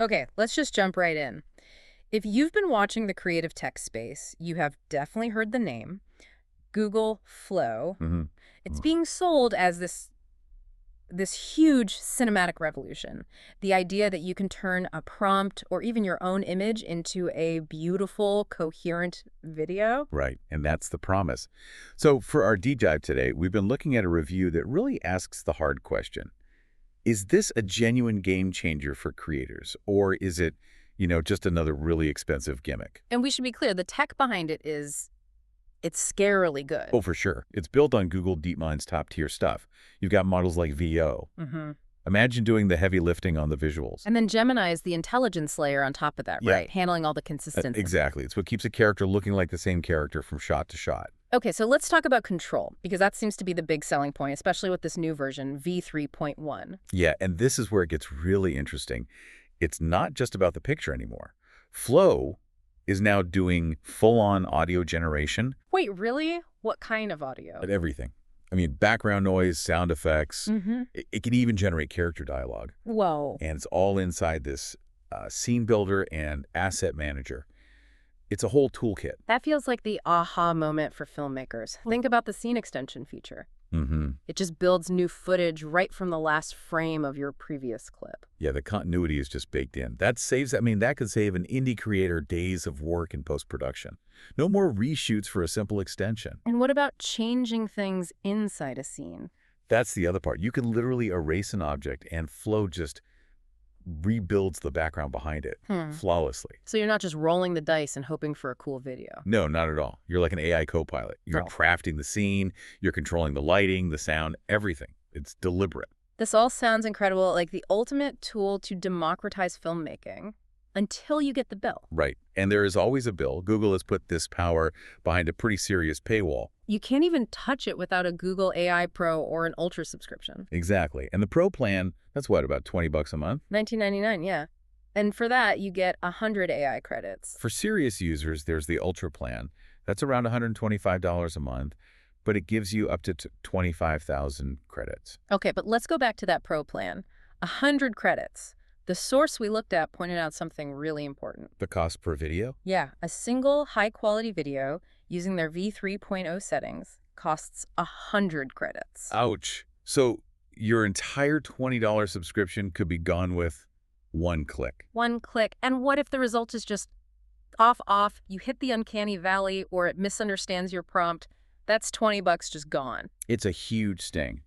Okay, let's just jump right in. If you've been watching the creative tech space, you have definitely heard the name Google Flow. hmm It's being sold as this huge cinematic revolution. The idea that you can turn a prompt or even your own image into a beautiful, coherent video. Right, and that's the promise. So for our deep dive today, we've been looking at a review that really asks the hard question. Is this a genuine game changer for creators, or is it, just another really expensive gimmick? And we should be clear, the tech behind it's scarily good. Oh, for sure. It's built on Google DeepMind's top-tier stuff. You've got models like VO. hmm Imagine doing the heavy lifting on the visuals. And then Gemini is the intelligence layer on top of that, Yeah, right? Handling all the consistency. exactly. It's what keeps a character looking like the same character from shot to shot. Okay, so let's talk about control, because that seems to be the big selling point, especially with this new version, V3.1. Yeah, and this is where it gets really interesting. It's not just about the picture anymore. Flow is now doing full-on audio generation Wait, really? What kind of audio? at everything. I mean, background noise, sound effects. Mm-hmm. It can even generate character dialogue. Whoa. And it's all inside this scene builder and asset manager. It's a whole toolkit. That feels like the aha moment for filmmakers. Think about the scene extension feature. hmm It just builds new footage right from the last frame of your previous clip. Yeah, the continuity is just baked in. That could save an indie creator days of work in post-production. No more reshoots for a simple extension. And what about changing things inside a scene? That's the other part. You can literally erase an object and Flow just rebuilds the background behind it flawlessly. So you're not just rolling the dice and hoping for a cool video. No, not at all. You're like an AI co-pilot. You're Oh. crafting the scene, you're controlling the lighting, the sound, everything. It's deliberate. This all sounds incredible, like the ultimate tool to democratize filmmaking until you get the bill. Right. And there is always a bill. Google has put this power behind a pretty serious paywall. You can't even touch it without a Google AI Pro or an Ultra subscription. Exactly. And the Pro plan, that's what, about 20 bucks a month? $19.99, yeah. And for that, you get 100 AI credits. For serious users, there's the Ultra plan. That's around $125 a month, but it gives you up to 25,000 credits. Okay, but let's go back to that Pro plan. 100 credits. The source we looked at pointed out something really important. The cost per video? Yeah, a single high-quality video using their V3.0 settings costs 100 credits. Ouch. So your entire $20 subscription could be gone with one click. One click. And what if the result is just off, you hit the uncanny valley, or it misunderstands your prompt? That's 20 bucks just gone. It's a huge sting.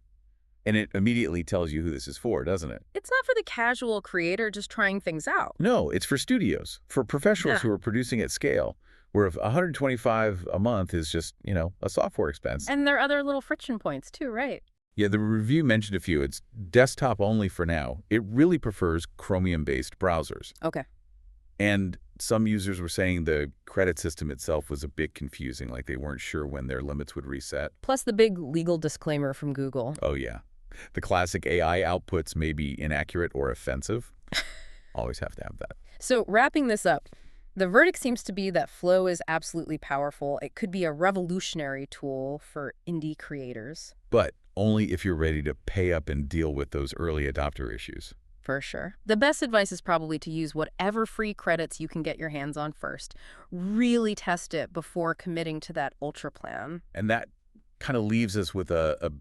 And it immediately tells you who this is for, doesn't it? It's not for the casual creator just trying things out. No, it's for studios, for professionals Yeah. who are producing at scale, where if 125 a month is just, a software expense. And there are other little friction points too, right? Yeah, the review mentioned a few. It's desktop only for now. It really prefers Chromium-based browsers. Okay. And some users were saying the credit system itself was a bit confusing, like they weren't sure when their limits would reset. Plus the big legal disclaimer from Google. Oh, yeah. The classic AI outputs may be inaccurate or offensive. Always have to have that. So wrapping this up, the verdict seems to be that Flow is absolutely powerful. It could be a revolutionary tool for indie creators. But only if you're ready to pay up and deal with those early adopter issues. For sure. The best advice is probably to use whatever free credits you can get your hands on first. Really test it before committing to that Ultra plan. And that kind of leaves us with a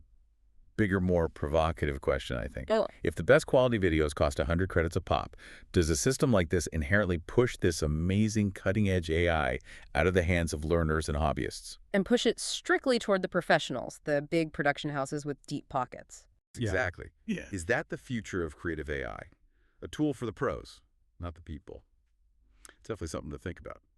bigger, more provocative question, I think. Oh. If the best quality videos cost 100 credits a pop, does a system like this inherently push this amazing cutting-edge AI out of the hands of learners and hobbyists? And push it strictly toward the professionals, the big production houses with deep pockets. Yeah. Exactly. Yeah. Is that the future of creative AI? A tool for the pros, not the people. It's definitely something to think about.